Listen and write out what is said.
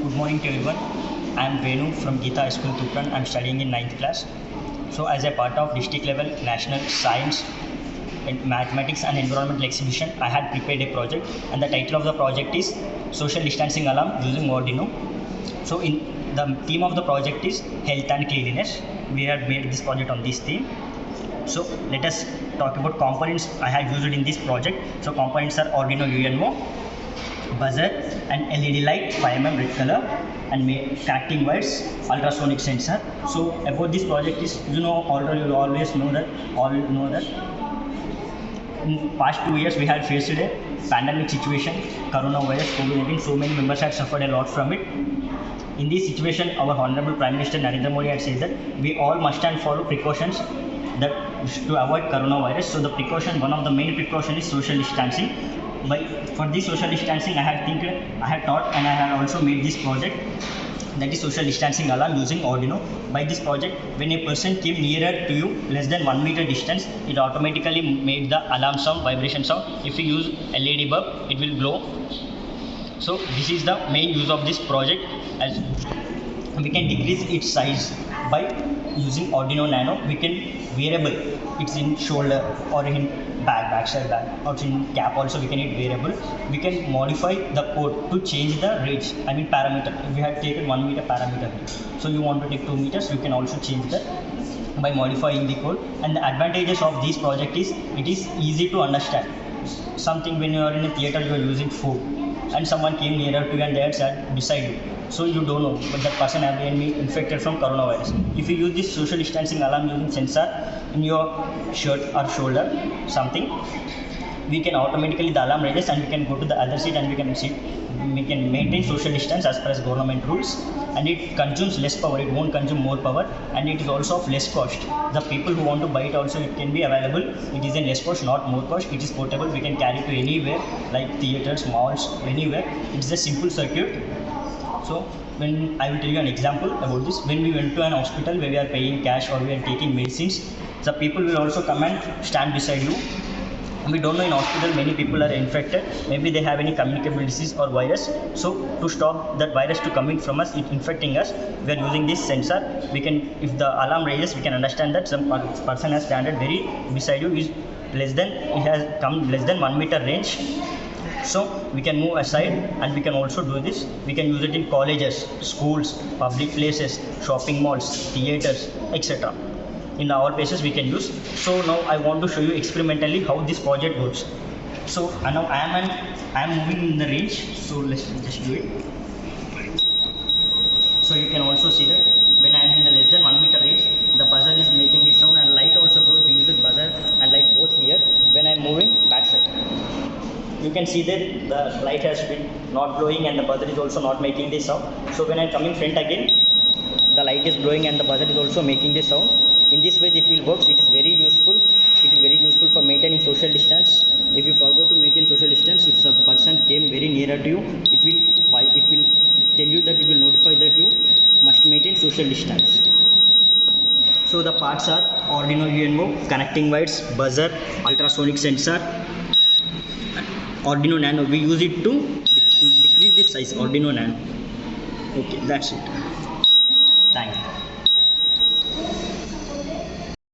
Good morning to everyone. I am Venu from Geeta High School, Tupran. I am studying in 9th class. So, as a part of district level national science and mathematics and environmental exhibition, I had prepared a project, and the title of the project is Social Distancing Alarm using Arduino. So, in the theme of the project is health and cleanliness. We had made this project on this theme. So, let us talk about components I have used in this project. So, components are Arduino UNO, buzzer and LED light 5mm red color, and connecting wires, ultrasonic sensor. So about this project is, you always know that in past 2 years we had faced a pandemic situation, coronavirus, COVID-19. So many members had suffered a lot from it. In this situation, our Honorable Prime Minister Narendra Modi had said that we all must and follow precautions that to avoid coronavirus. So the precaution, one of the main precaution is social distancing. For this social distancing, I had thought and I had also made this project, that is social distancing alarm using Arduino. By this project, when a person came nearer to you, less than 1 meter distance, it automatically made the alarm sound, vibration sound. If you use LED bulb, it will glow. So this is the main use of this project, as we can decrease its size by using Arduino Nano. We can variable it's in shoulder or in backside bag, or in cap also we can hit variable. We can modify the code to change the range, parameter. If we had taken 1 meter parameter, so you want to take 2 meters, you can also change that by modifying the code. And the advantages of this project is it is easy to understand. Something when you are in a theater, you are using food and someone came nearer to you and they had sat beside you, so you don't know but that person has been infected from coronavirus. If you use this social distancing alarm using sensor in your shirt or shoulder something, we can automatically the alarm raises and we can go to the other seat and we can maintain social distance as per as government rules. And it consumes less power, it won't consume more power, and it is also of less cost. The people who want to buy it also, it can be available. It is in less cost, not more cost. It is portable, we can carry to anywhere like theaters, malls, anywhere. It's a simple circuit. So when I will tell you an example about this, when we went to an hospital where we are paying cash or we are taking medicines, the people will also come and stand beside you. We don't know in hospital many people are infected, maybe they have any communicable disease or virus. So to stop that virus to coming from us, it infecting us, we are using this sensor. We can, if the alarm raises, we can understand that some person has standed very beside you, is less than, it has come less than 1 meter range. So we can move aside, and we can also do this. We can use it in colleges, schools, public places, shopping malls, theaters, etc. In all places we can use. So now I want to show you experimentally how this project works. So now I am moving in the range. So let's just do it. So you can also see that when I am in the less than 1 meter range, the buzzer is making its sound, and light also goes. We use the buzzer and light both here. When I am moving backside, you can see that the light has been not glowing and the buzzer is also not making this sound. So when I am coming front again, the light is glowing and the buzzer is also making this sound. In this way it will work. It is very useful. It is very useful for maintaining social distance. If you forgot to maintain social distance, if some person came very nearer to you, it will tell you that, it will notify that you must maintain social distance. So the parts are Arduino UNO, connecting wires, buzzer, ultrasonic sensor, Arduino Nano. We use it to decrease the size, Arduino Nano. Okay, that's it.